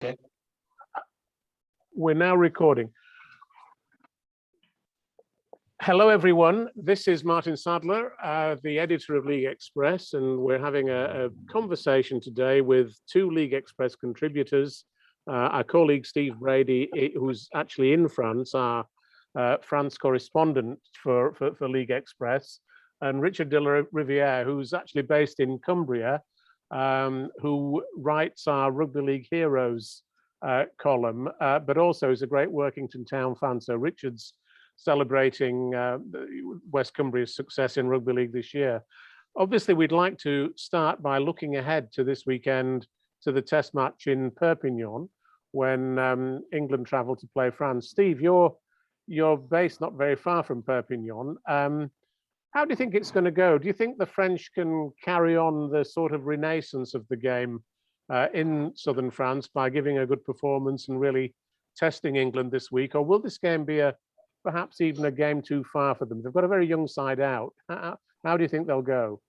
Okay. We're now recording. Hello, everyone. This is Martyn Sadler, the editor of League Express, and we're having a conversation today with two League Express contributors. Our colleague Steve Brady, who's actually in France, our France correspondent for League Express, and Richard de la Riviere, who's actually based in Cumbria, who writes our Rugby League Heroes column, but also is a great Workington Town fan. So Richard's celebrating West Cumbria's success in Rugby League this year. Obviously, we'd like to start by looking ahead to this weekend, to the test match in Perpignan, when England travel to play France. Steve, you're based not very far from Perpignan. How do you think it's going to go? Do you think the French can carry on the sort of renaissance of the game in southern France by giving a good performance and really testing England this week? Or will this game be perhaps even a game too far for them? They've got a very young side out. How do you think they'll go?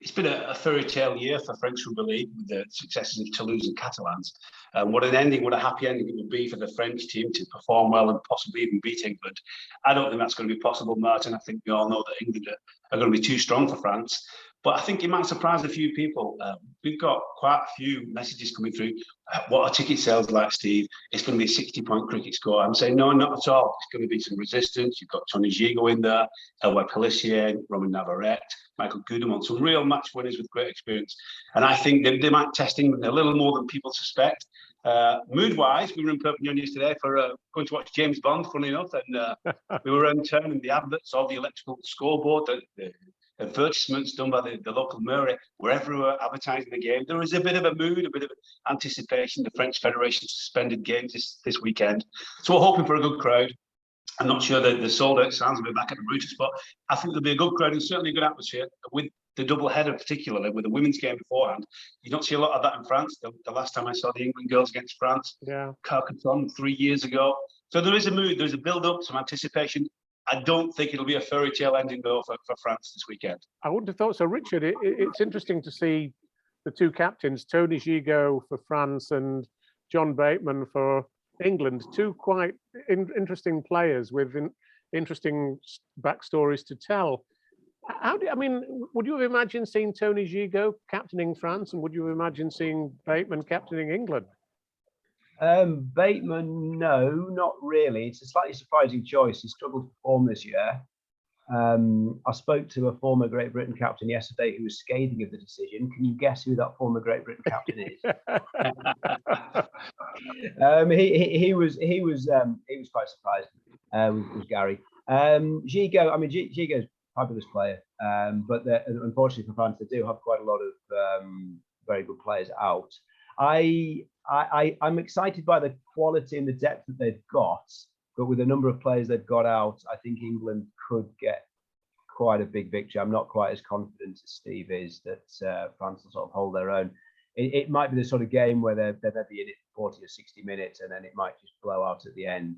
It's been a fairy tale year for French Rugby League with the successes of Toulouse and Catalans. What a happy ending it would be for the French team to perform well and possibly even beat England. I don't think that's going to be possible, Martyn. I think we all know that England are going to be too strong for France. But I think it might surprise a few people. We've got quite a few messages coming through. What are ticket sales like, Steve? It's going to be a 60-point cricket score. I'm saying, no, not at all. It's going to be some resistance. You've got Tony Gigot in there, Elway Pellissier, Romain Navarrete, Michael Goodemont, some real match winners with great experience. And I think they might test England a little more than people suspect. Mood-wise, we were in Perpignan yesterday for going to watch James Bond, funny enough, and we were turning the adverts of the electrical scoreboard, the advertisements done by the local mayor were everywhere advertising the game. There was a bit of a mood, a bit of anticipation. The French Federation suspended games this weekend. So we're hoping for a good crowd. I'm not sure that the sold-out sounds will be back at the Brutus, but I think there'll be a good crowd and certainly a good atmosphere with the double header, particularly with the women's game beforehand. You don't see a lot of that in France. The last time I saw the England girls against France, Carcassonne 3 years ago. So there is a mood, there's a build-up, some anticipation. I don't think it'll be a fairy tale ending, though, for France this weekend. I wouldn't have thought so. Richard, it's interesting to see the two captains, Tony Gigot for France and John Bateman for England, two quite interesting players with interesting backstories to tell. Would you have imagined seeing Tony Gigot captaining France, and would you have imagined seeing Bateman captaining England? Bateman, no, not really. It's a slightly surprising choice. He struggled to perform this year. I spoke to a former Great Britain captain yesterday who was scathing of the decision. Can you guess who that former Great Britain captain is? He was quite surprised. Was Gary Gigot? Gigo's a fabulous player, but unfortunately for France, they do have quite a lot of very good players out. I'm excited by the quality and the depth that they've got, but with the number of players they've got out, I think England could get quite a big victory. I'm not quite as confident as Steve is that France will sort of hold their own. It might be the sort of game where they're maybe in it for 40 or 60 minutes, and then it might just blow out at the end.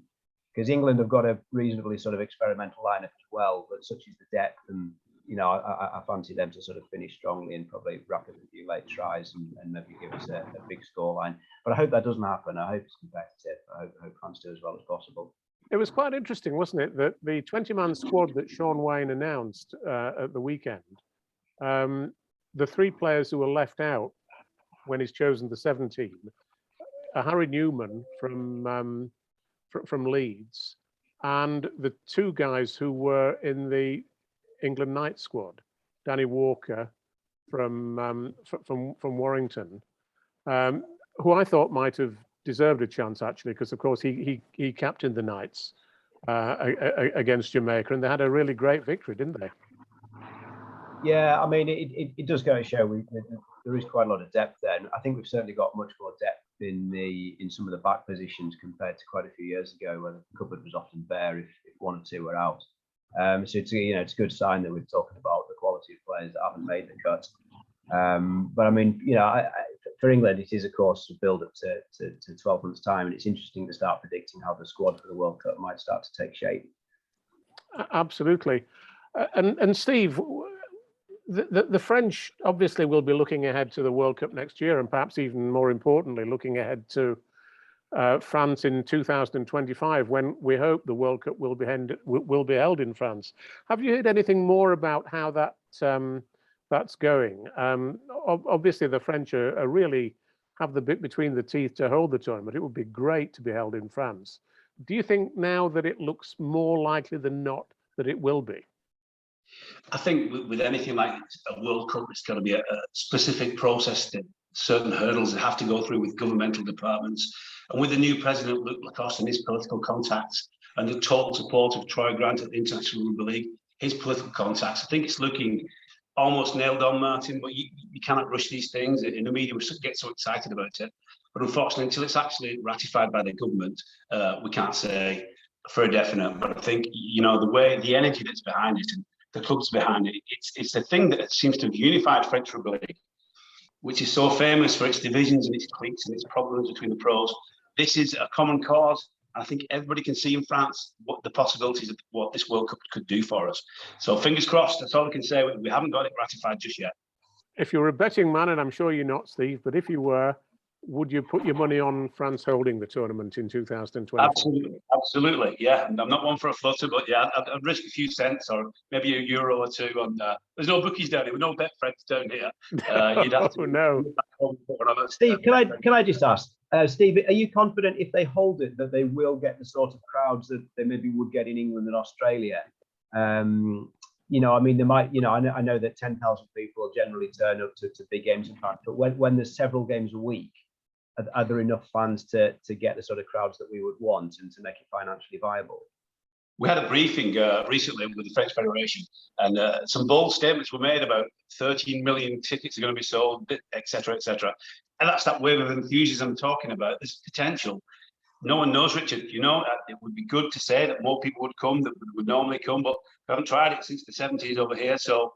Because England have got a reasonably sort of experimental lineup as well, but such is the depth, and I fancy them to sort of finish strongly and probably wrap up a few late tries and maybe give us a big scoreline. But I hope that doesn't happen. I hope it's competitive. I hope France do as well as possible. It was quite interesting, wasn't it, that the 20-man squad that Sean Wayne announced at the weekend, the three players who were left out when he's chosen the 17 are Harry Newman from Leeds, and the two guys who were in the England night squad, Danny Walker from Warrington, who I thought might have deserved a chance actually, because of course he captained the Knights against Jamaica, and they had a really great victory, didn't they? Yeah, it does go to show there is quite a lot of depth there. And I think we've certainly got much more depth in some of the back positions compared to quite a few years ago, where the cupboard was often bare if one or two were out. So it's a good sign that we're talking about the quality of players that haven't made the cut. But for England, it is of course a build up to 12 months' time, and it's interesting to start predicting how the squad for the World Cup might start to take shape. Absolutely, and Steve, The French obviously will be looking ahead to the World Cup next year, and perhaps even more importantly, looking ahead to France in 2025, when we hope the World Cup will be held in France. Have you heard anything more about how that's going? Obviously, the French are really have the bit between the teeth to hold the tournament. It would be great to be held in France. Do you think now that it looks more likely than not that it will be? I think with anything like a World Cup, it's got to be a specific process, that certain hurdles that have to go through with governmental departments. And with the new president, Luc Lacoste, and his political contacts, and the total support of Troy Grant at the International Rugby League, his political contacts, I think it's looking almost nailed on, Martyn, but you cannot rush these things. In the media, we get so excited about it. But unfortunately, until it's actually ratified by the government, we can't say for a definite. But I think, the energy that's behind it, and the clubs behind it, it's the thing that seems to have unified French Rugby League, which is so famous for its divisions and its cliques and its problems between the pros. This is a common cause. I think everybody can see in France what the possibilities of what this World Cup could do for us. So fingers crossed, that's all we can say. We haven't got it ratified just yet. If you're a betting man, and I'm sure you're not, Steve, but if you were, would you put your money on France holding the tournament in 2020? Absolutely, yeah. And I'm not one for a flutter, but yeah, I'd risk a few cents or maybe €1 or two on that. There's no bookies down here, no bet friends down here. You'd have to. No. Steve, can I just ask, Steve, are you confident if they hold it that they will get the sort of crowds that they maybe would get in England and Australia? They might, I know that 10,000 people generally turn up to big games in France, but when there's several games a week, are there enough fans to get the sort of crowds that we would want and to make it financially viable? We had a briefing recently with the French Federation, and some bold statements were made about 13 million tickets are going to be sold, etc., etc. And that's that wave of enthusiasm I'm talking about. There's potential. No one knows, Richard. It would be good to say that more people would come that would normally come, but we haven't tried it since the 70s over here. So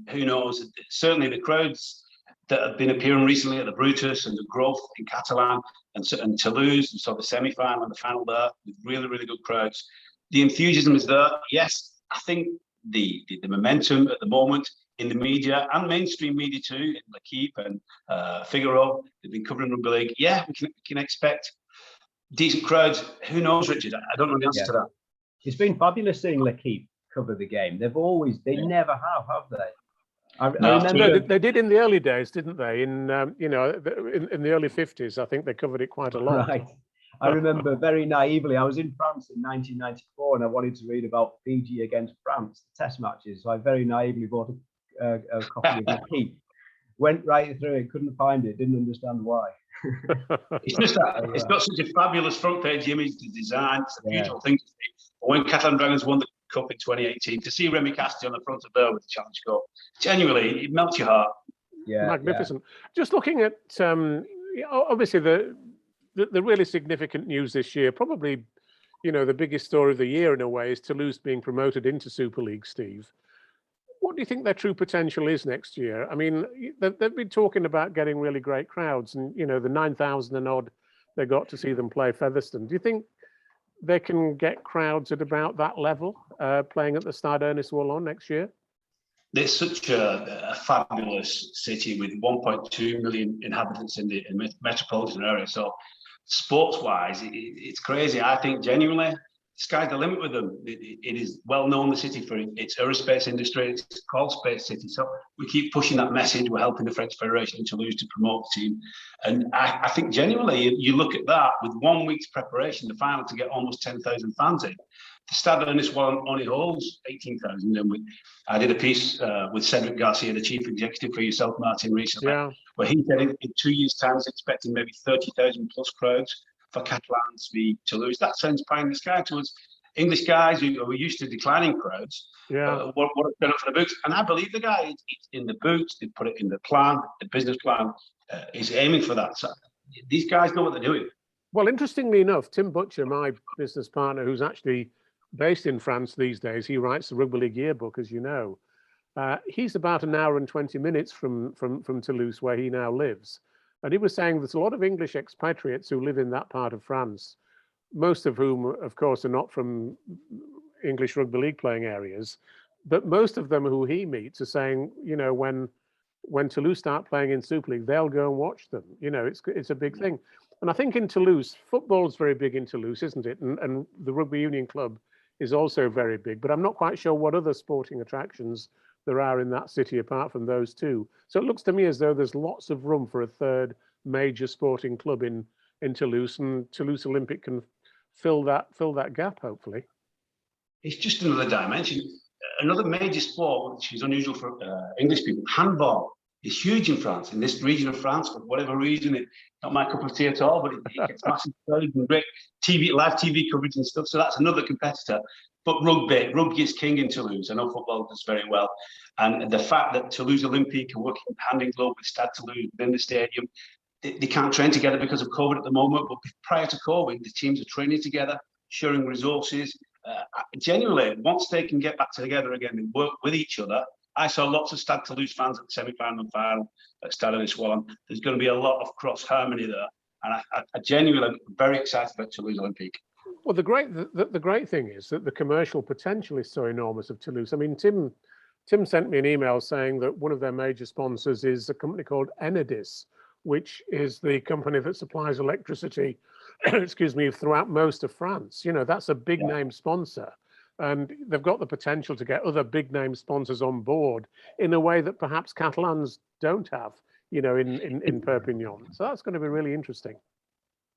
who knows? Certainly the crowds that have been appearing recently at the Brutus and the growth in Catalan and Toulouse, and so the semi-final and the final there with really, really good crowds. The enthusiasm is there. Yes, I think the momentum at the moment in the media and mainstream media too, in L'Equipe and Figaro, they've been covering Rugby League. Yeah, we can expect decent crowds. Who knows, Richard? I don't know the answer to that. It's been fabulous seeing L'Equipe cover the game. They never have they? I remember they did in the early days, didn't they? In the early 50s, I think they covered it quite a lot. Right. I remember very naively, I was in France in 1994 and I wanted to read about Fiji against France, the test matches. So I very naively bought a copy of L'Equipe. Went right through it, couldn't find it, didn't understand why. It's just that it's got such a fabulous front page image, the design, it's a beautiful thing to see. When Catalan Dragons won the Cup in 2018, to see Remy Castille on the front of there with the Challenge Cup, genuinely, it melts your heart. Yeah, magnificent. Yeah. Just looking at obviously the really significant news this year, probably the biggest story of the year in a way, is Toulouse being promoted into Super League. Steve, what do you think their true potential is next year? I mean, they've been talking about getting really great crowds, and the 9,000 and odd they got to see them play Featherstone. Do you think they can get crowds at about that level, playing at the Stade Ernest Wallon next year? There's such a fabulous city with 1.2 million inhabitants in the metropolitan area. So sports-wise, it's crazy. I think genuinely, sky's the limit with them. It is well known, the city, for its aerospace industry. It's called Space City. So we keep pushing that message. We're helping the French Federation in Toulouse to promote the team. And I think genuinely, you look at that with 1 week's preparation, the final to get almost 10,000 fans in. The Stade Ernest Wallon only holds 18,000. And I did a piece with Cedric Garcia, the chief executive for yourself, Martyn, recently, where he said in 2 years' time, he's expecting maybe 30,000 plus crowds for Catalans to be Toulouse. That sounds pie in the sky to us. English guys who are used to declining crowds, what have done up for the boots? And I believe the guy, it's in the boots, they put it in the plan, the business plan, is aiming for that. So these guys know what they're doing. Well, interestingly enough, Tim Butcher, my business partner, who's actually based in France these days, he writes the Rugby League Yearbook, as you know. He's about an hour and 20 minutes from Toulouse, where he now lives. And he was saying there's a lot of English expatriates who live in that part of France, most of whom, of course, are not from English rugby league playing areas. but most of them who he meets are saying, when Toulouse start playing in Super League, they'll go and watch them. It's a big thing. And I think in Toulouse, football's very big in Toulouse, isn't it? And the Rugby Union Club is also very big, but I'm not quite sure what other sporting attractions there are in that city apart from those two. So it looks to me as though there's lots of room for a third major sporting club in Toulouse, and Toulouse Olympic can fill that gap, hopefully. It's just another dimension. Another major sport, which is unusual for English people, handball is huge in France, in this region of France, for whatever reason. It's not my cup of tea at all, but it gets massive coverage and great live TV coverage and stuff. So that's another competitor. But rugby is king in Toulouse. I know football does very well. And the fact that Toulouse Olympique are working hand in glove with Stade Toulouse within the stadium, they can't train together because of COVID at the moment, but prior to COVID, the teams are training together, sharing resources. Genuinely, once they can get back together again and work with each other, I saw lots of Stade Toulouse fans at the semi-final and final at Stade de Swan. There's going to be a lot of cross-harmony there. And I genuinely am very excited about Toulouse Olympique. Well, the great thing is that the commercial potential is so enormous of Toulouse. I mean, Tim sent me an email saying that one of their major sponsors is a company called Enedis, which is the company that supplies electricity, excuse me, throughout most of France. That's a big name sponsor. And they've got the potential to get other big name sponsors on board in a way that perhaps Catalans don't have, in Perpignan. So that's going to be really interesting.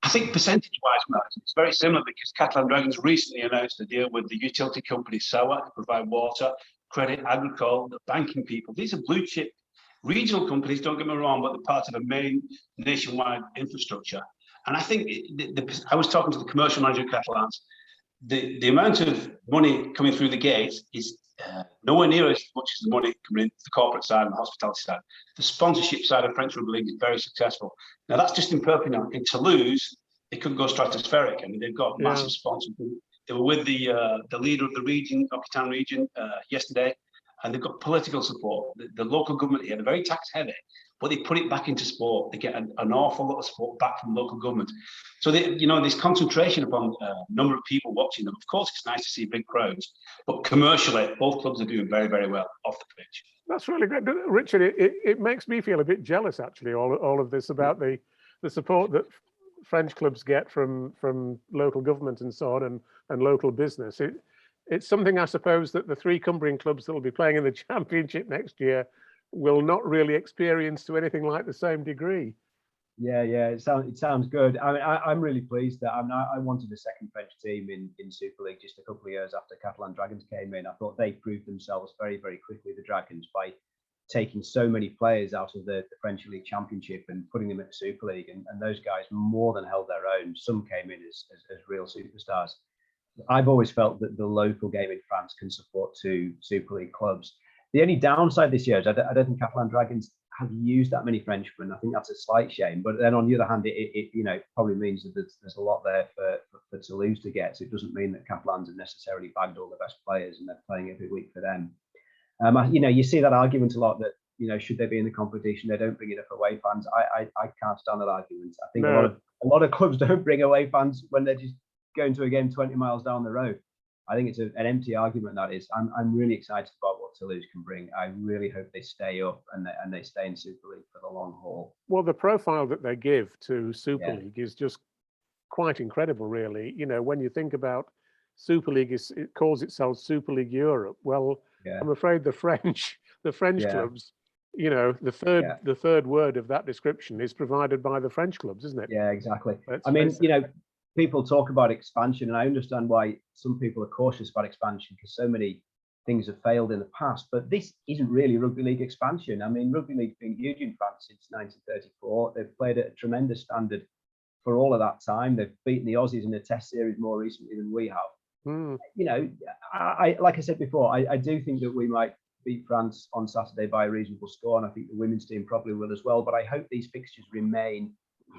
I think percentage-wise, Martyn, it's very similar because Catalan Dragons recently announced a deal with the utility company Sadler to provide water, credit, agricole, the banking people. These are blue chip regional companies, don't get me wrong, but they're part of a main nationwide infrastructure. And I think I was talking to the commercial manager of Catalans. The amount of money coming through the gate is nowhere near as much as the money coming in the corporate side and the hospitality side. The sponsorship side of French Rugby League is very successful. Now, that's just in Perpignan. In Toulouse, it could go stratospheric. I mean, they've got massive sponsors. They were with the leader of the region, Occitan region, yesterday, and they've got political support. The local government here, they're very tax heavy, but they put it back into sport. They get an awful lot of support back from local government. So this concentration upon number of people watching them. Of course, it's nice to see big crowds, but commercially, both clubs are doing very, very well off the pitch. That's really great, Richard. It makes me feel a bit jealous, actually. All of this about the support that French clubs get from local government and so on, and local business. It's something, I suppose, that the three Cumbrian clubs that will be playing in the Championship next year will not really experience to anything like the same degree. Yeah, it sounds good. I mean, I'm really pleased that I wanted a second French team in Super League just a couple of years after Catalan Dragons came in. I thought they proved themselves very, very quickly, the Dragons, by taking so many players out of the French League Championship and putting them in the Super League, and those guys more than held their own. Some came in as real superstars. I've always felt that the local game in France can support two Super League clubs. The only downside this year is I don't think Catalan Dragons have used that many Frenchmen. I think that's a slight shame. But then on the other hand, it probably means that there's a lot there for Toulouse to get. So it doesn't mean that Catalans have necessarily bagged all the best players and they're playing every week for them. You see that argument a lot that, should they be in the competition, they don't bring enough away fans. I can't stand that argument. I think a lot of clubs don't bring away fans when they're just going to a game 20 miles down the road. I think it's an empty argument, that is. I'm really excited about what Toulouse can bring. I really hope they stay up and they stay in Super League for the long haul. Well, the profile that they give to Super League is just quite incredible, really. When you think about Super League, it calls itself Super League Europe. Well, I'm afraid the French clubs, the third word of that description is provided by the French clubs, isn't it? Yeah, exactly. People talk about expansion, and I understand why some people are cautious about expansion because so many things have failed in the past. But this isn't really rugby league expansion. I mean, rugby league's been huge in France since 1934. They've played at a tremendous standard for all of that time. They've beaten the Aussies in a Test series more recently than we have. Like I said before, I do think that we might beat France on Saturday by a reasonable score, and I think the women's team probably will as well. But I hope these fixtures remain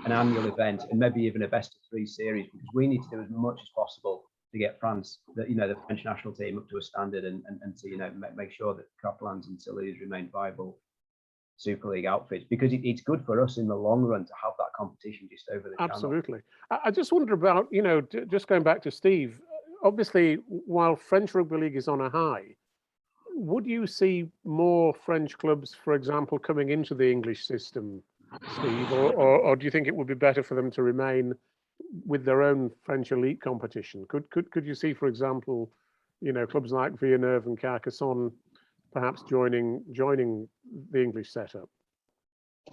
an annual event and maybe even a best of three series, because we need to do as much as possible to get France, the French national team, up to a standard and to make sure that Catalans and Toulouse remain viable Super League outfits, because it's good for us in the long run to have that competition just over the channel. Absolutely. I just wonder about, just going back to Steve, obviously while French Rugby League is on a high, would you see more French clubs, for example, coming into the English system, Steve, or do you think it would be better for them to remain with their own French elite competition? Could you see, for example, clubs like Villeneuve and Carcassonne perhaps joining the English setup?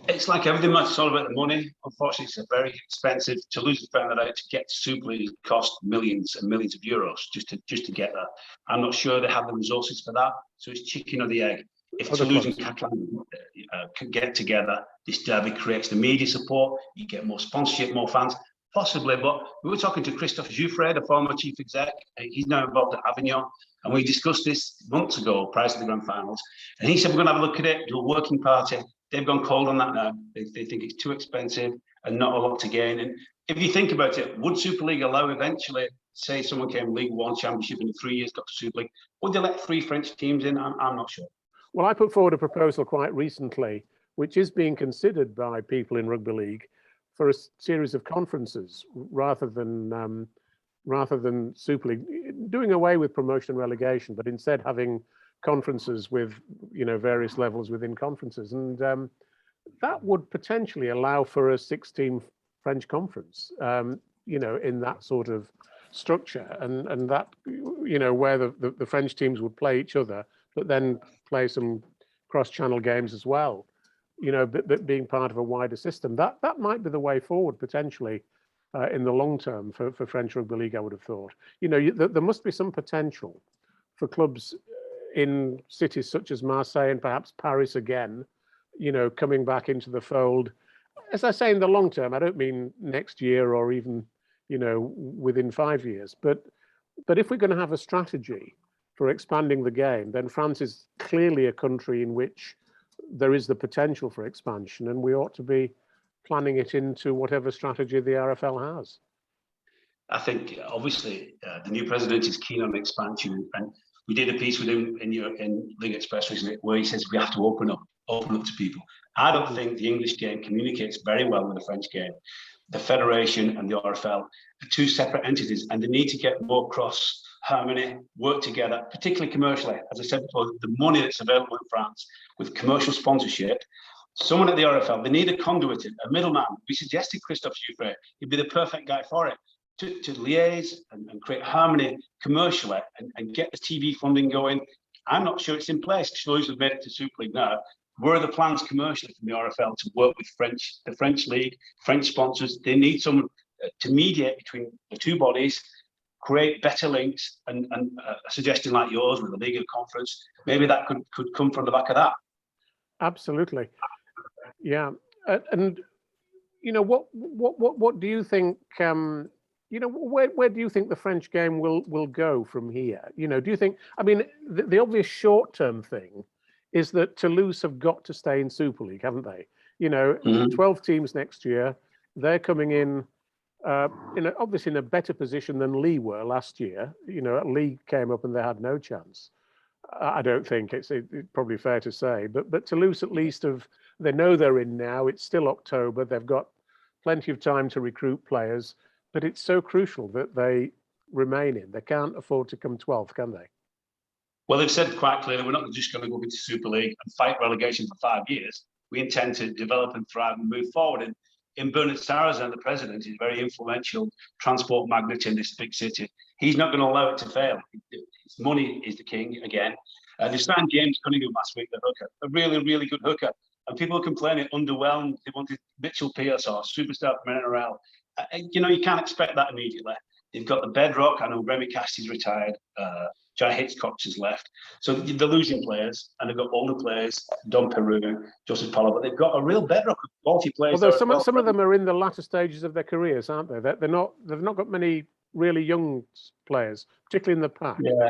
It's like everything, much. It's all about the money. Unfortunately, it's very expensive. Toulouse found that out. To get to Super League cost millions and millions of euros just to get there. I'm not sure they have the resources for that. So it's chicken or the egg. If Toulouse and Catalan can get together, this derby creates the media support. You get more sponsorship, more fans, possibly. But we were talking to Christophe Jouffret, the former chief exec. He's now involved at Avignon. And we discussed this months ago, prior to the grand finals. And he said, we're going to have a look at it, do a working party. They've gone cold on that now. They think it's too expensive and not a lot to gain. And if you think about it, would Super League allow eventually, say someone came League One Championship in 3 years, got to Super League, would they let 3 French teams in? I'm not sure. Well, I put forward a proposal quite recently, which is being considered by people in Rugby League for a series of conferences rather than Super League, doing away with promotion and relegation, but instead having conferences with various levels within conferences, and that would potentially allow for a 6-team French conference, in that sort of structure, and that where the French teams would play each other, but then play some cross-channel games as well, but being part of a wider system. That might be the way forward potentially in the long term for French Rugby League, I would have thought. There must be some potential for clubs in cities such as Marseille and perhaps Paris again, coming back into the fold. As I say, in the long term, I don't mean next year or even, within 5 years. But if we're going to have a strategy for expanding the game, then France is clearly a country in which there is the potential for expansion, and we ought to be planning it into whatever strategy the RFL has. I think, obviously, the new president is keen on expansion, and we did a piece with him in League Express recently where he says we have to open up to people. I don't think the English game communicates very well with the French game. The Federation and the RFL are 2 separate entities, and they need to get more cross harmony, work together, particularly commercially. As I said before, the money that's available in France with commercial sponsorship, someone at the RFL, they need a conduit, a middleman. We suggested Christophe Jouffret. He'd be the perfect guy for it. To liaise and create harmony commercially and get the TV funding going. I'm not sure it's in place. Toulouse have made it to Super League now. Where are the plans commercially from the RFL to work with the French League, French sponsors? They need someone to mediate between the 2 bodies, create better links, and a suggestion like yours with the League of Conference, maybe that could come from the back of that. Absolutely. Yeah. And what do you think? Where do you think the French game will go from here? Do you think? I mean, the obvious short-term thing is that Toulouse have got to stay in Super League, haven't they? 12 teams next year. They're coming in, obviously in a better position than Lille were last year. Lille came up and they had no chance. I don't think it's probably fair to say, but Toulouse at least they know they're in now. It's still October. They've got plenty of time to recruit players. But it's so crucial that they remain in. They can't afford to come 12th, can they? Well, they've said quite clearly, we're not just going to go into Super League and fight relegation for 5 years. We intend to develop and thrive and move forward. And in Bernard Sarrazin, the president, is a very influential transport magnate in this big city. He's not going to allow it to fail. His money is the king again. They signed James Cunningham last week, the hooker, a really, really good hooker. And people are complaining, underwhelmed. They wanted Mitchell Pearce or superstar from NRL. You can't expect that immediately. They've got the bedrock. I know Remy Casty's retired. Jai Hitchcock has left. So they're losing players, and they've got older players, Don Peru, Joseph Pollard, but they've got a real bedrock of quality players. Although some of them are in the latter stages of their careers, aren't they? They've not got many really young players, particularly in the pack. Yeah.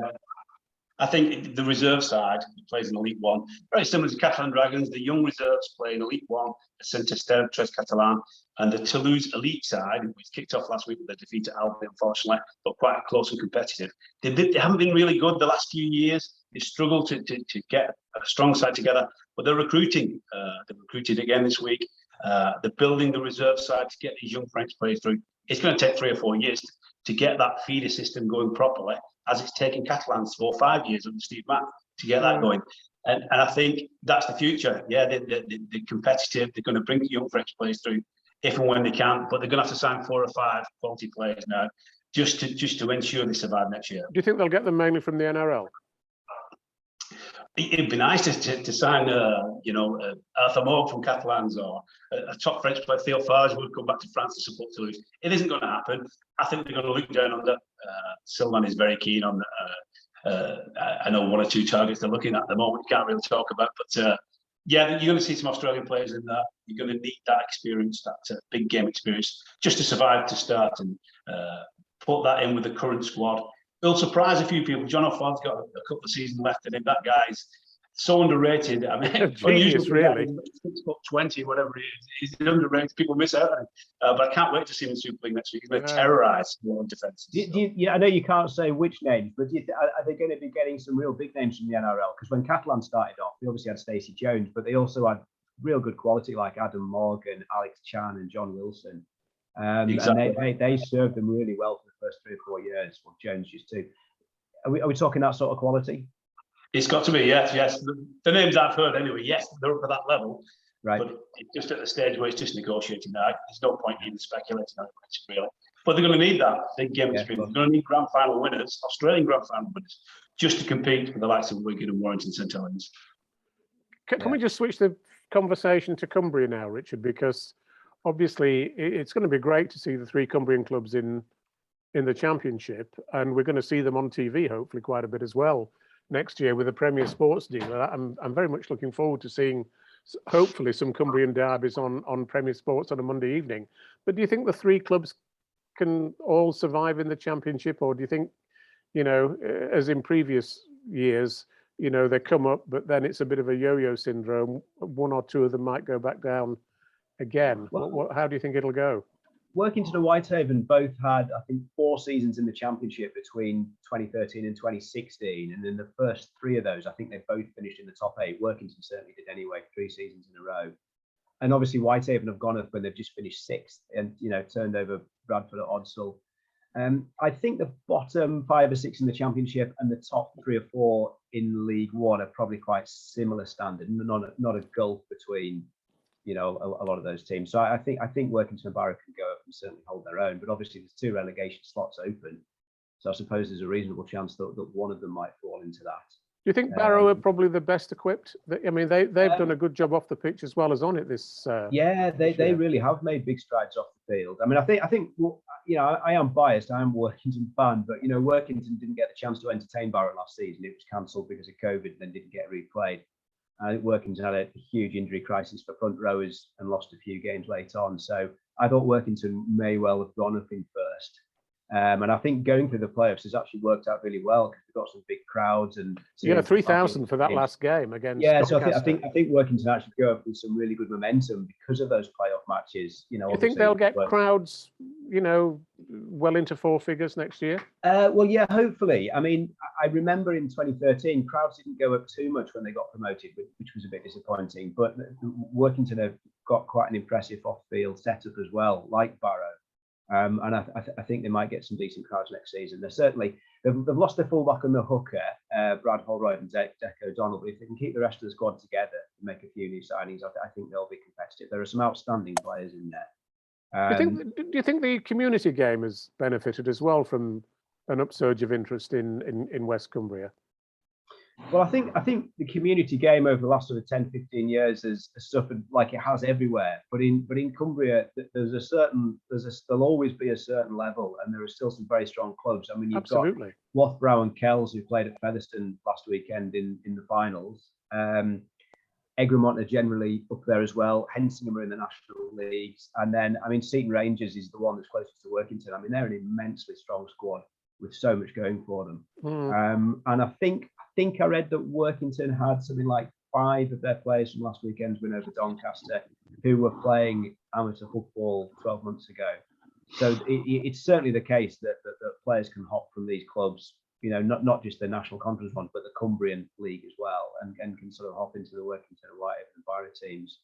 I think the reserve side plays in Elite One, very similar to Catalan Dragons. The young reserves play in Elite One, Saint-Esteve, Tres Catalan, and the Toulouse Elite side, which kicked off last week with their defeat at Albi, unfortunately, but quite close and competitive. They haven't been really good the last few years. They struggled to get a strong side together, but they're recruiting. They've recruited again this week. They're building the reserve side to get these young French players through. It's going to take 3 or 4 years to get that feeder system going properly, as it's taken Catalans 4 or 5 years under Steve Mack to get that going. And I think that's the future. Yeah, they're competitive. They're going to bring young French players through if and when they can, but they're going to have to sign 4 or 5 quality players now just to ensure they survive next year. Do you think they'll get them mainly from the NRL? It'd be nice to sign, Arthur Morgue from Catalans or a top French player. Theo Farge would come back to France to support Toulouse. It isn't going to happen. I think they're going to look down under. Silman is very keen on. I know 1 or 2 targets they're looking at the moment. Can't really talk about, but yeah, you're going to see some Australian players in that. You're going to need that experience, that big game experience, just to survive to start and put that in with the current squad. It'll surprise a few people. John O'Fallon's got a couple of seasons left in him. That guy's so underrated. I mean, genius, really. 6'20", whatever he is. He's underrated. People miss out on him. But I can't wait to see him in Super League next week. He's going to terrorise the defences. I know you can't say which names, but are they going to be getting some real big names from the NRL? Because when Catalan started off, they obviously had Stacey Jones, but they also had real good quality like Adam Morgan, Alex Chan, and John Wilson. Exactly. And they served them really well for the first 3 or 4 years. Well, Jones used to. Are we talking that sort of quality? It's got to be, yes. The names I've heard anyway, yes, they're up at that level. Right. But it's just at the stage where it's just negotiating now. There's no point in speculating on it, really. But they're going to need that big game experience. They're going to need grand final winners, Australian grand final winners, just to compete with the likes of Wigan and Warrington St Helens. Can we just switch the conversation to Cumbria now, Richard? Because obviously it's going to be great to see the 3 Cumbrian clubs in the Championship, and we're going to see them on TV hopefully quite a bit as well next year with a Premier Sports deal. I'm very much looking forward to seeing hopefully some Cumbrian derbies on Premier Sports on a Monday evening. But do you think the 3 clubs can all survive in the Championship, or do you think, as in previous years, they come up, but then it's a bit of a yo-yo syndrome? 1 or 2 of them might go back down again. How do you think it'll go? Workington and Whitehaven both had, I think, 4 seasons in the Championship between 2013 and 2016. And in the first 3 of those, I think they both finished in the top 8. Workington certainly did anyway, 3 seasons in a row. And obviously Whitehaven have gone up when they've just finished 6th and, turned over Bradford at Odsal. I think the bottom 5 or 6 in the Championship and the top 3 or 4 in League One are probably quite similar standard, not a gulf between a lot of those teams. So I think Workington and Barrow can go up and certainly hold their own. But obviously there's 2 relegation slots open, so I suppose there's a reasonable chance that one of them might fall into that. Do you think Barrow are probably the best equipped? I mean, they've done a good job off the pitch as well as on it this. They really have made big strides off the field. I mean, I think I am biased. I am a Workington fan, but Workington didn't get the chance to entertain Barrow last season. It was cancelled because of COVID, and then didn't get replayed. I think Workington had a huge injury crisis for front rowers and lost a few games late on. So I thought Workington may well have gone up in first. And I think going through the playoffs has actually worked out really well because we've got some big crowds and 3,000 for that last game against. Yeah, so I think Workington actually go up with some really good momentum because of those playoff matches. You think they'll get crowds, well into 4 figures next year? Well, yeah, hopefully. I mean, I remember in 2013, crowds didn't go up too much when they got promoted, which was a bit disappointing. But Workington have got quite an impressive off-field setup as well, like Barrow. And I think they might get some decent crowds next season. They've lost their fullback and the hooker, Brad Holroyd and Deco O'Donnell. But if they can keep the rest of the squad together and make a few new signings, I think they'll be competitive. There are some outstanding players in there. Do you think the community game has benefited as well from an upsurge of interest in West Cumbria? Well, I think the community game over the last sort of 10, 15 years has suffered like it has everywhere. But in Cumbria, there'll always be a certain level, and there are still some very strong clubs. I mean, you've got Wathbrow and Kells, who played at Featherstone last weekend in the finals. Egremont are generally up there as well. Hensingham are in the National Leagues. And then, I mean, Seaton Rangers is the one that's closest to Workington. I mean, they're an immensely strong squad with so much going for them. And I think I read that Workington had something like 5 of their players from last weekend's win over Doncaster who were playing amateur football 12 months ago. So it's certainly the case that players can hop from these clubs, not just the National Conference ones, but the Cumbrian League as well, and can sort of hop into the Workington and Whitehaven and Barrow teams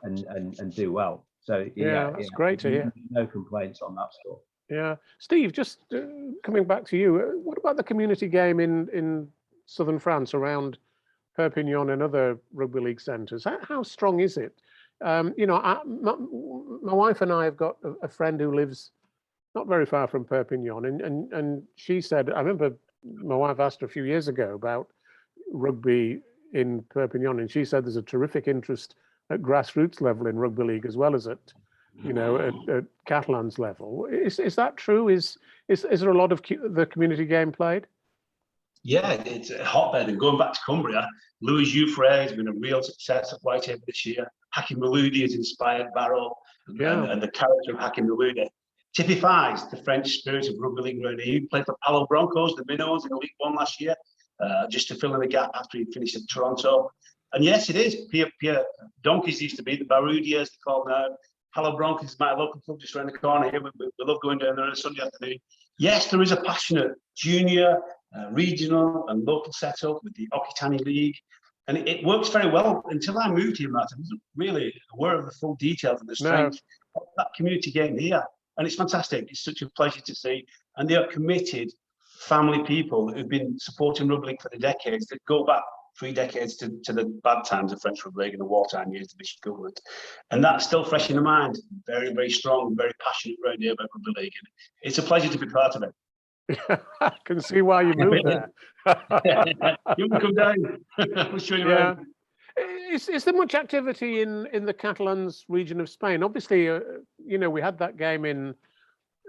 and do well. So that's great to hear. No complaints on that stuff. Yeah, Steve, just coming back to you, what about the community game in southern France around Perpignan and other rugby league centres. How strong is it? You know, my wife and I have got a friend who lives not very far from Perpignan, and she said, I remember my wife asked her a few years ago about rugby in Perpignan, and she said there's a terrific interest at grassroots level in rugby league as well as at, you know, at Catalan's level. Is that true? Is there a lot of the community game played? Yeah, it's a hotbed. And going back to Cumbria, Louis Jouffre has been a real success at Whitehaven this year. Hakim Maloudi has inspired Barrow, and the character of Hakim Maloudi typifies the French spirit of rugby league around here. He played for Palo Broncos, the Minnows, in League One last year, just to fill in the gap after he finished at Toronto. And yes, it is. Pierre Donkeys used to be the Baroudias, they call now. Palo Broncos is my local club just around the corner here. We love going down there on a Sunday afternoon. Yes, there is a passionate junior, regional and local setup with the Occitanie League. And it works very well. Until I moved here, Martyn, I wasn't really aware of the full details of the strength of that community game here. And it's fantastic. It's such a pleasure to see. And they are committed family people that have been supporting rugby league for the decades, that go back 3 decades to the bad times of French rugby league and the wartime years of the Vichy government. And that's still fresh in the mind. Very, very strong, very passionate around here about rugby league. And it's a pleasure to be part of it. I can see why you moved there. You can come down. We'll show you around. Is there much activity in the Catalans region of Spain? Obviously, you know, we had that game in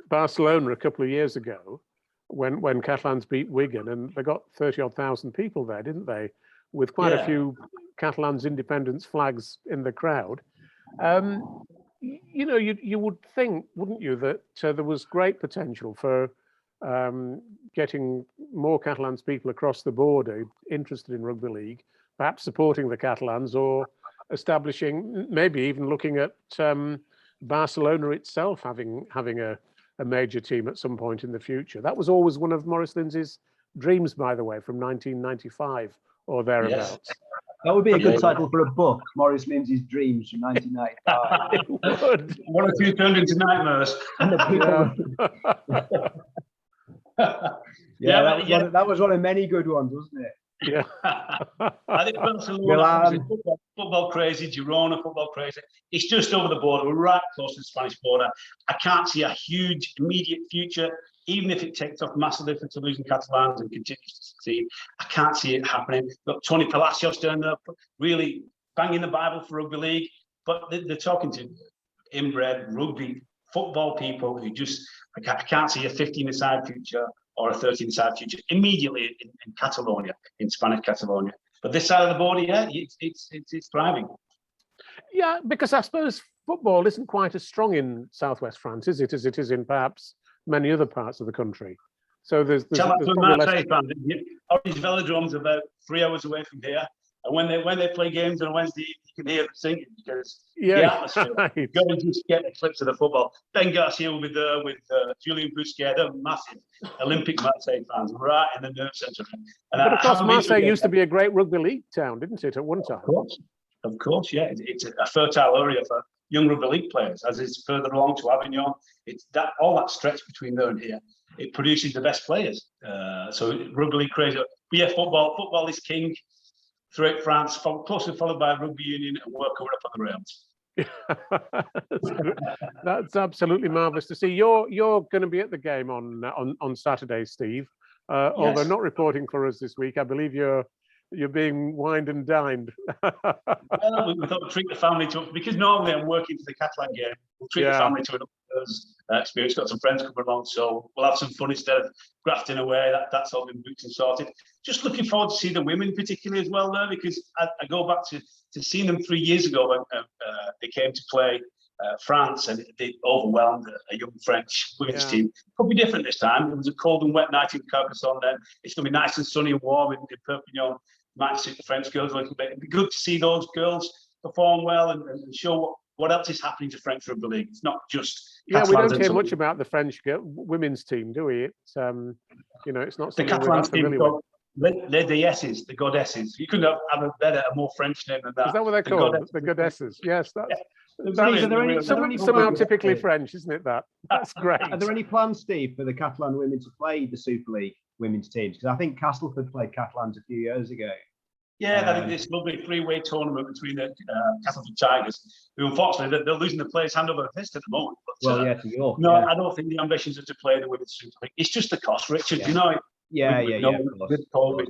Barcelona a couple of years ago when Catalans beat Wigan, and they got 30-odd thousand people there, didn't they? With quite a few Catalans independence flags in the crowd. You know, you would think, wouldn't you, that there was great potential for getting more Catalans people across the border interested in rugby league, perhaps supporting the Catalans, or establishing, maybe even looking at Barcelona itself having a major team at some point in the future. That was always one of Maurice Lindsay's dreams, by the way, from 1995 or thereabouts. Yes. That would be a good title for a book, Maurice Lindsay's Dreams from 1995. It would. One or two turned into nightmares. That was one of many good ones, wasn't it? Yeah. I think Barcelona, football crazy, Girona, football crazy. It's just over the border. We're right close to the Spanish border. I can't see a huge immediate future, even if it takes off massively for Toulouse and Catalans and continues to succeed. I can't see it happening. Got Tony Palacios down there, really banging the Bible for rugby league. But they're talking to inbred rugby football people who just, I can't see a 15-a-side future or a 13-a-side future immediately in Catalonia, in Spanish Catalonia. But this side of the border, yeah, it's thriving. Yeah, because I suppose football isn't quite as strong in southwest France, is it, as it is in perhaps many other parts of the country. So there's probably less... Orange Velodrome's about 3 hours away from here. And when they play games on a Wednesday, you can hear them singing because the atmosphere. Right. You got to just get the clips of the football. Ben Garcia will be there with Julian Busquets, they're massive Olympic Marseille fans, right in the nerve centre. But of course, Marseille used to be a great rugby league town, didn't it, at one time? Of course, yeah. It's a fertile area for young rugby league players, as is further along to Avignon. It's that all that stretch between there and here. It produces the best players. So rugby league crazy. But yeah, football is king throughout France, closely followed by rugby union, and work over up on the rails. That's absolutely marvellous to see. You're going to be at the game on Saturday, Steve. Although not reporting for us this week, I believe you're being wined and dined. Well, we thought we'd treat the family to, because normally I'm working for the Catalan game, we'll treat the family to an experience. Got some friends coming along, so we'll have some fun instead of grafting away. That's all been booked and sorted. Just looking forward to see the women particularly as well there, because I go back to seeing them 3 years ago when they came to play France, and they overwhelmed a young French women's team. Could be different this time. It was a cold and wet night in Carcassonne then. It's going to be nice and sunny and warm in Perpignan. Might suit the French girls a little bit. It'd be good to see those girls perform well and show what else is happening to French rugby league. It's not just we don't hear much about the French women's team, do we? It's it's not something the Catalan team. Les Déesses, the goddesses. You couldn't have a more French name than that. Is that what they're called? The goddesses. Yes, that's somehow typically French, isn't it? That's great. Are there any plans, Steve, for the Catalan women to play the Super League women's teams? Because I think Castleford played Catalans a few years ago. Yeah, I think this lovely three-way tournament between the Castleford Tigers, who unfortunately they're losing the players hand over fist at the moment. But, to York. No, I don't think the ambitions are to play the Women's Super League. It's just the cost, Richard. Yeah. You know, Of course.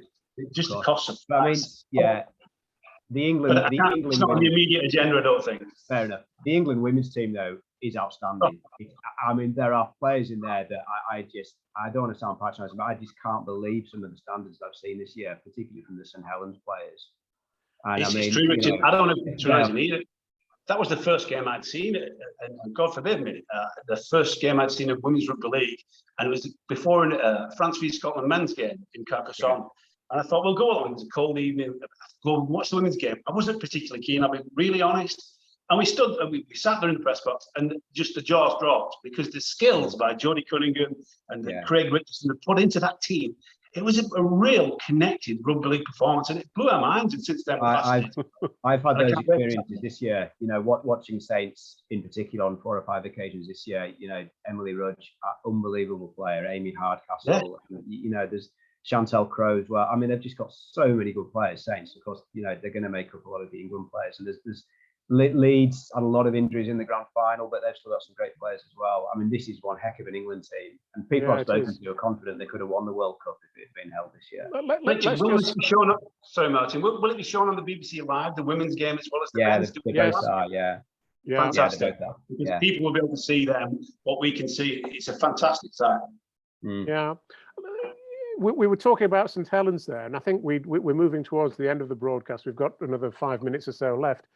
Just the cost of. I mean, the England. But it's not on the immediate agenda, I don't think. Fair enough. The England women's team, though, is outstanding. I mean, there are players in there that I don't want to sound patronising, but I just can't believe some of the standards I've seen this year, particularly from the St Helens players. And it's true, Richard. I don't want to patronise either. That was the first game I'd seen, and God forbid me, the first game I'd seen of Women's Rugby League, and it was before France v Scotland men's game in Carcassonne. And I thought, we'll go along. It's a cold evening. Go and watch the women's game. I wasn't particularly keen. I'll be really honest. And we stood, we sat there in the press box, and just the jaws dropped because the skills by Jodie Cunningham and Craig Richardson had put into that team. It was a real connected rugby league performance, and it blew our minds. And since then, I've had those experiences this year. You know, watching Saints in particular on 4 or 5 occasions this year. You know, Emily Rudge, unbelievable player. Amy Hardcastle. Yeah. You know, there's Chantel Crowe as well. I mean, they've just got so many good players. Saints, of course, you know, they're going to make up a lot of the England players, and there's Leeds had a lot of injuries in the grand final, but they've still got some great players as well. I mean, this is one heck of an England team, and people I've spoken to are confident they could have won the World Cup if it had been held this year. Will it be shown up? Sorry, Martyn. Will it be shown on the BBC Live, the women's game as well as the men's? They both are. Yeah. Fantastic. Because people will be able to see them. What we can see, it's a fantastic sight. Yeah. We were talking about St Helens there, and I think we're moving towards the end of the broadcast. We've got another 5 minutes or so left.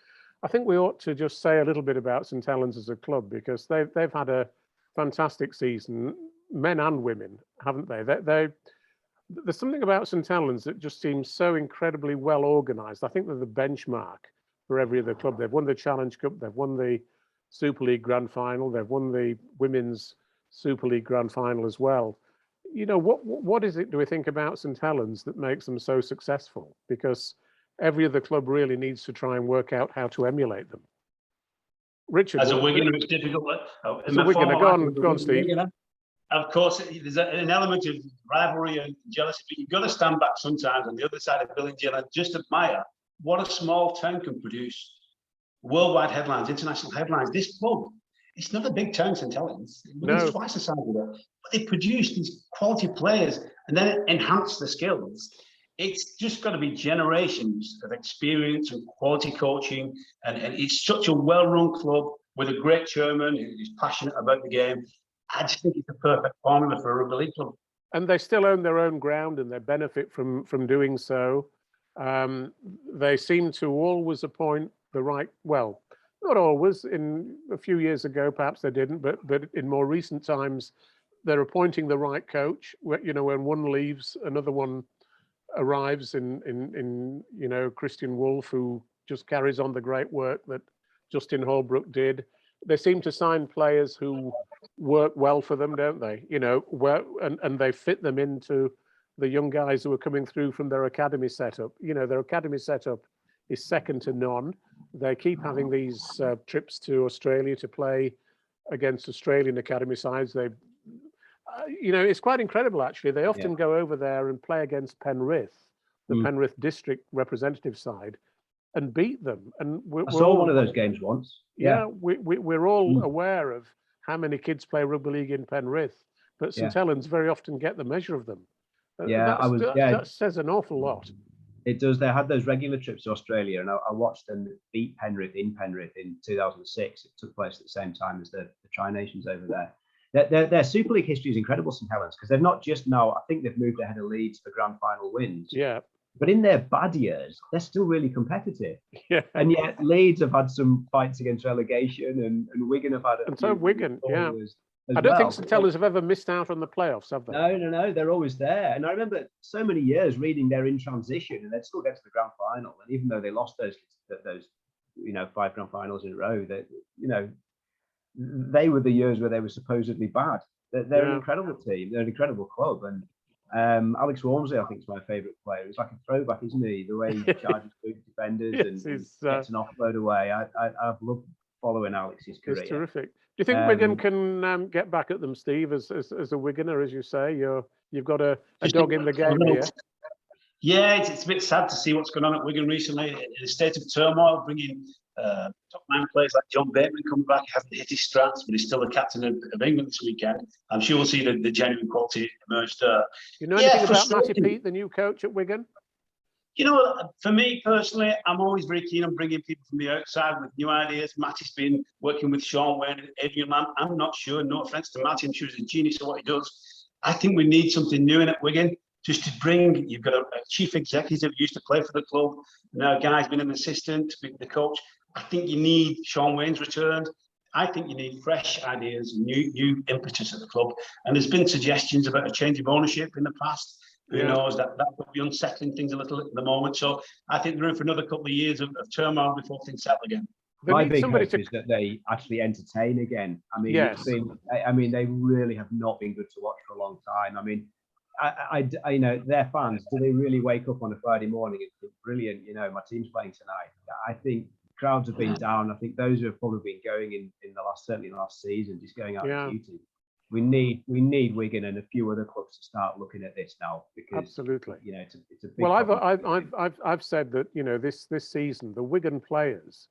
I think we ought to just say a little bit about St Helens as a club, because they've had a fantastic season, men and women, haven't they? There's something about St Helens that just seems so incredibly well organised. I think they're the benchmark for every other club. They've won the Challenge Cup, they've won the Super League Grand Final, they've won the Women's Super League Grand Final as well. You know, what is it, do we think, about St Helens that makes them so successful? Because every other club really needs to try and work out how to emulate them. Richard, as a Wigan, it's difficult. As a Wigan, go on, Steve. Of course, there's an element of rivalry and jealousy, but you've got to stand back sometimes on the other side of Billingham and just admire what a small town can produce. Worldwide headlines, international headlines. This club, it's not a big town, St Helens. It's twice the size of it, but they produce these quality players and then enhance the skills. It's just got to be generations of experience and quality coaching, and it's such a well-run club with a great chairman who's passionate about the game. I just think it's the perfect formula for a rugby league club. And they still own their own ground, and they benefit from doing so. They seem to always appoint the right, well, not always. In a few years ago, perhaps they didn't, but in more recent times, they're appointing the right coach. You know, when one leaves, another one arrives in you know, Christian Wolf, who just carries on the great work that Justin Holbrook did. They seem to sign players who work well for them, don't they? You know, and they fit them into the young guys who are coming through from their academy setup. You know, their academy setup is second to none. They keep having these trips to Australia to play against Australian academy sides. They you know, it's quite incredible, actually. They often go over there and play against Penrith, the Penrith district representative side, and beat them. And I saw one of those games once. Yeah, we're all aware of how many kids play rugby league in Penrith, but St Helens very often get the measure of them. That says an awful lot. It does. They had those regular trips to Australia, and I watched them beat Penrith in 2006. It took place at the same time as the Tri-Nations over there. Their Super League history is incredible, St Helens, because they've not just now, I think they've moved ahead of Leeds for grand final wins. Yeah. But in their bad years, they're still really competitive. Yeah. And yet Leeds have had some fights against relegation, and Wigan have had And so Wigan, I don't think St Helens have ever missed out on the playoffs, have they? No, they're always there. And I remember so many years reading they're in transition, and they'd still get to the grand final. And even though they lost those 5 grand finals in a row, that, you know, they were the years where they were supposedly bad. They're an incredible team. They're an incredible club. And Alex Walmsley, I think, is my favourite player. He's like a throwback, isn't he? The way he charges through defenders and gets an offload away. I've loved following Alex's career. It's terrific. Do you think Wigan can get back at them, Steve, as a Wiganer, as you say? You've got a dog in the game here. Yeah, it's a bit sad to see what's going on at Wigan recently. In a state of turmoil, bringing top-line players like John Bateman coming back, hasn't hit his strats, but he's still the captain of England this weekend. I'm sure we'll see the genuine quality emerge there. You know anything about Matty Peet, the new coach at Wigan? You know, for me personally, I'm always very keen on bringing people from the outside with new ideas. Matty's been working with Sean Wayne and Adrian Lamb. I'm not sure, no offence to Matty, I'm sure he's a genius at what he does. I think we need something new in at Wigan, just to bring, you've got a chief executive who used to play for the club, now a guy's been an assistant, the coach. I think you need Sean Wayne's returned. I think you need fresh ideas, new impetus at the club. And there's been suggestions about a change of ownership in the past. Who knows, that could be unsettling things a little at the moment. So I think they're in for another couple of years of turmoil before things settle again. My big hope is that they actually entertain again. I mean, it's been, I mean, they really have not been good to watch for a long time. I mean, I you know, their fans, do they really wake up on a Friday morning and think, brilliant, you know, my team's playing tonight? I think crowds have been down. I think those who have probably been going in the last, certainly in the last season, just going out of duty. We need Wigan and a few other clubs to start looking at this now, because absolutely, you know, it's a big well, I've said that, you know, this season the Wigan players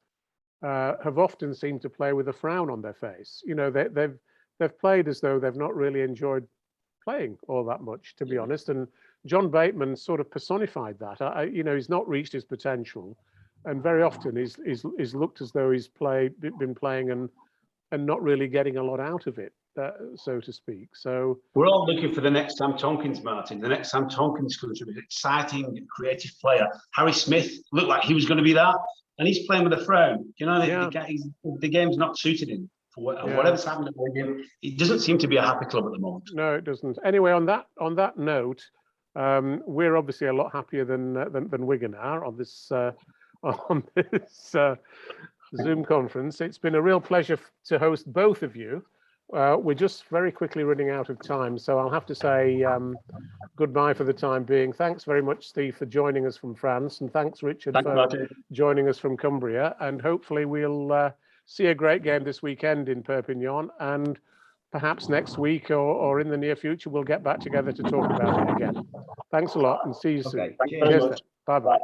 have often seemed to play with a frown on their face. You know, they've played as though they've not really enjoyed playing all that much, to be honest. And John Bateman sort of personified that. You know, he's not reached his potential, and very often he's looked as though he's been playing and not really getting a lot out of it. So to speak. So we're all looking for the next Sam Tompkins, Martyn. The next Sam Tompkins comes to be an exciting, creative player. Harry Smith looked like he was going to be that, and he's playing with a frown. You know, the game's not suited him for whatever's happened at Wigan. It doesn't seem to be a happy club at the moment. No, it doesn't. Anyway, on that note, we're obviously a lot happier than Wigan are on this Zoom conference. It's been a real pleasure to host both of you. We're just very quickly running out of time, so I'll have to say goodbye for the time being. Thanks very much, Steve, for joining us from France, and thanks, Richard, for joining us from Cumbria. And hopefully we'll see a great game this weekend in Perpignan, and perhaps next week or in the near future we'll get back together to talk about it again. Thanks a lot, and see you soon. Thank you very much. Bye-bye.